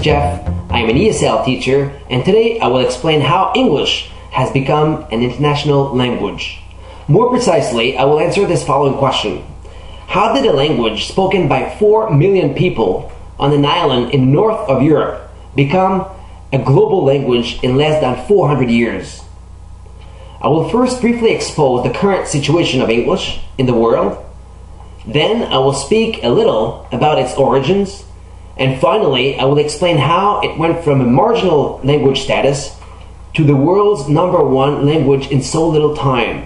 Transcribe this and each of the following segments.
Jeff. I am an ESL teacher, and today I will explain how English has become an international language. More precisely, I will answer this following question. How did a language spoken by 4 million people on an island in north of Europe become a global language in less than 400 years? I will first briefly expose the current situation of English in the world. Then I will speak a little about its origins. And finally, I will explain how it went from a marginal language status to the world's #1 language in so little time.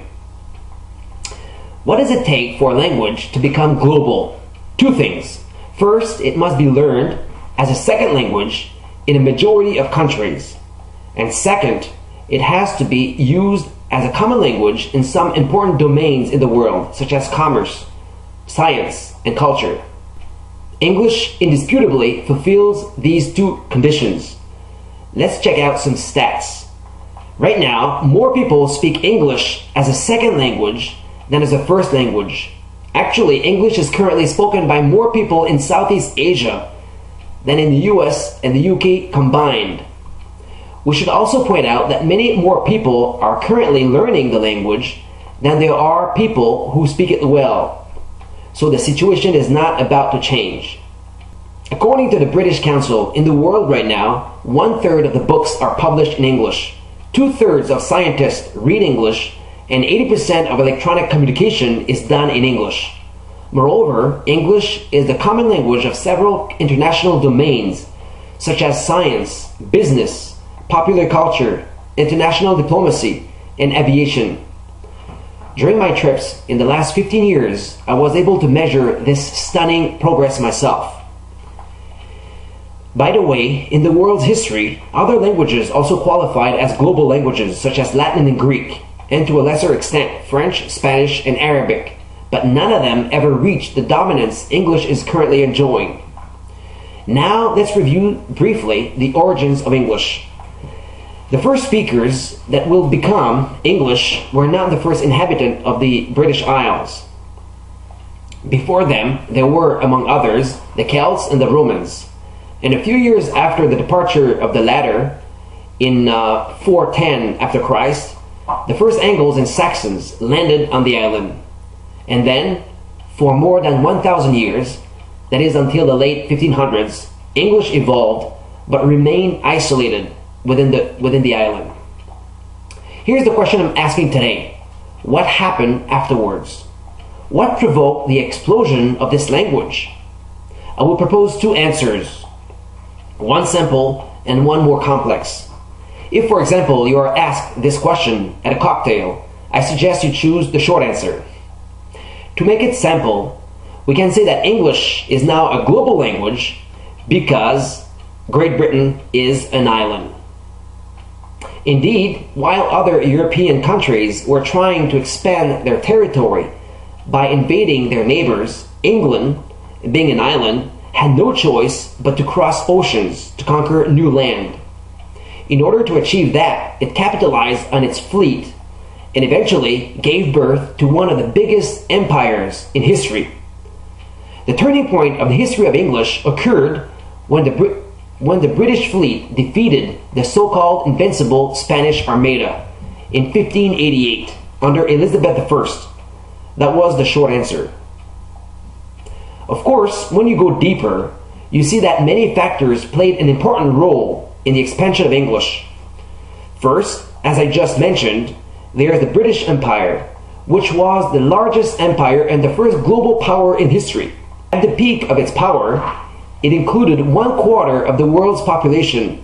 What does it take for a language to become global? 2 things. First, it must be learned as a second language in a majority of countries. And second, it has to be used as a common language in some important domains in the world, such as commerce, science, and culture. English indisputably fulfills these 2 conditions. Let's check out some stats. Right now, more people speak English as a second language than as a first language. Actually, English is currently spoken by more people in Southeast Asia than in the US and the UK combined. We should also point out that many more people are currently learning the language than there are people who speak it well. So the situation is not about to change. According to the British Council, in the world right now, 1/3 of the books are published in English, 2/3 of scientists read English, and 80% of electronic communication is done in English. Moreover, English is the common language of several international domains, such as science, business, popular culture, international diplomacy, and aviation. During my trips in the last 15 years, I was able to measure this stunning progress myself. By the way, in the world's history, other languages also qualified as global languages, such as Latin and Greek, and to a lesser extent, French, Spanish, and Arabic, but none of them ever reached the dominance English is currently enjoying. Now, let's review briefly the origins of English. The first speakers that will become English were not the first inhabitant of the British Isles. Before them, there were, among others, the Celts and the Romans. And a few years after the departure of the latter, in 410 after Christ, the first Angles and Saxons landed on the island. And then, for more than 1,000 years, that is until the late 1500s, English evolved but remained isolated within the island. Here's the question I'm asking today. What happened afterwards? What provoked the explosion of this language? I will propose 2 answers, one simple and one more complex. If, for example, you are asked this question at a cocktail, I suggest you choose the short answer. To make it simple, we can say that English is now a global language because Great Britain is an island. Indeed, while other European countries were trying to expand their territory by invading their neighbors, England, being an island, had no choice but to cross oceans to conquer new land. In order to achieve that, it capitalized on its fleet and eventually gave birth to one of the biggest empires in history. The turning point of the history of English occurred when the British fleet defeated the so-called invincible Spanish Armada in 1588 under Elizabeth I. That was the short answer. Of course, when you go deeper, you see that many factors played an important role in the expansion of English. First, as I just mentioned, there is the British Empire, which was the largest empire and the first global power in history. At the peak of its power, it included 1/4 of the world's population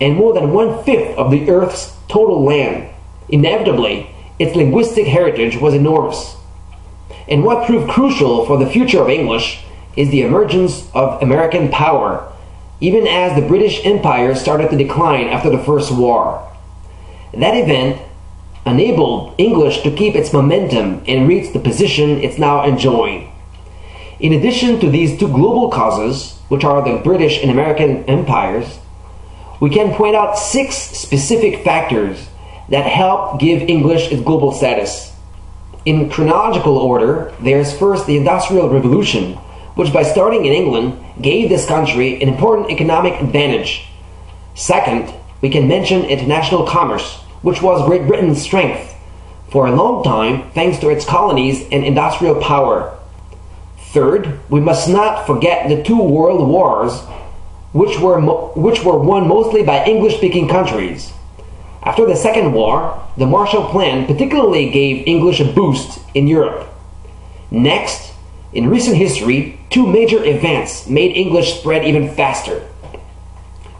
and more than 1/5 of the Earth's total land. Inevitably, its linguistic heritage was enormous. And what proved crucial for the future of English is the emergence of American power, even as the British Empire started to decline after the First War. That event enabled English to keep its momentum and reach the position it's now enjoying. In addition to these 2 global causes, which are the British and American empires, we can point out 6 specific factors that help give English its global status. In chronological order, there's first the Industrial Revolution, which by starting in England gave this country an important economic advantage. Second, we can mention international commerce, which was Great Britain's strength for a long time thanks to its colonies and industrial power. Third, we must not forget the two world wars, which were won mostly by English-speaking countries. After the Second War, the Marshall Plan particularly gave English a boost in Europe. Next, in recent history, two major events made English spread even faster.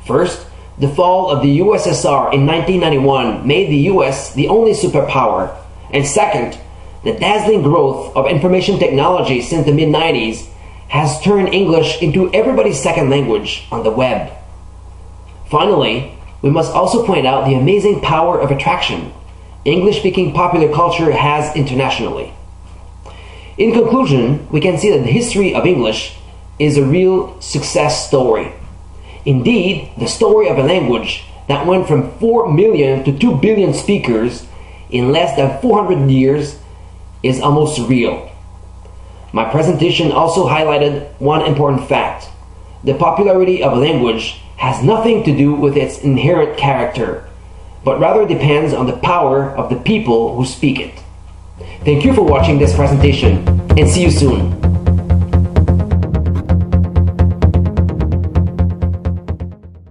First, the fall of the USSR in 1991 made the US the only superpower. And second, the dazzling growth of information technology since the mid-90s has turned English into everybody's second language on the web. Finally, we must also point out the amazing power of attraction English-speaking popular culture has internationally. In conclusion, we can see that the history of English is a real success story. Indeed, the story of a language that went from 4 million to 2 billion speakers in less than 400 years is almost surreal. My presentation also highlighted one important fact. The popularity of a language has nothing to do with its inherent character, but rather depends on the power of the people who speak it. Thank you for watching this presentation, and see you soon.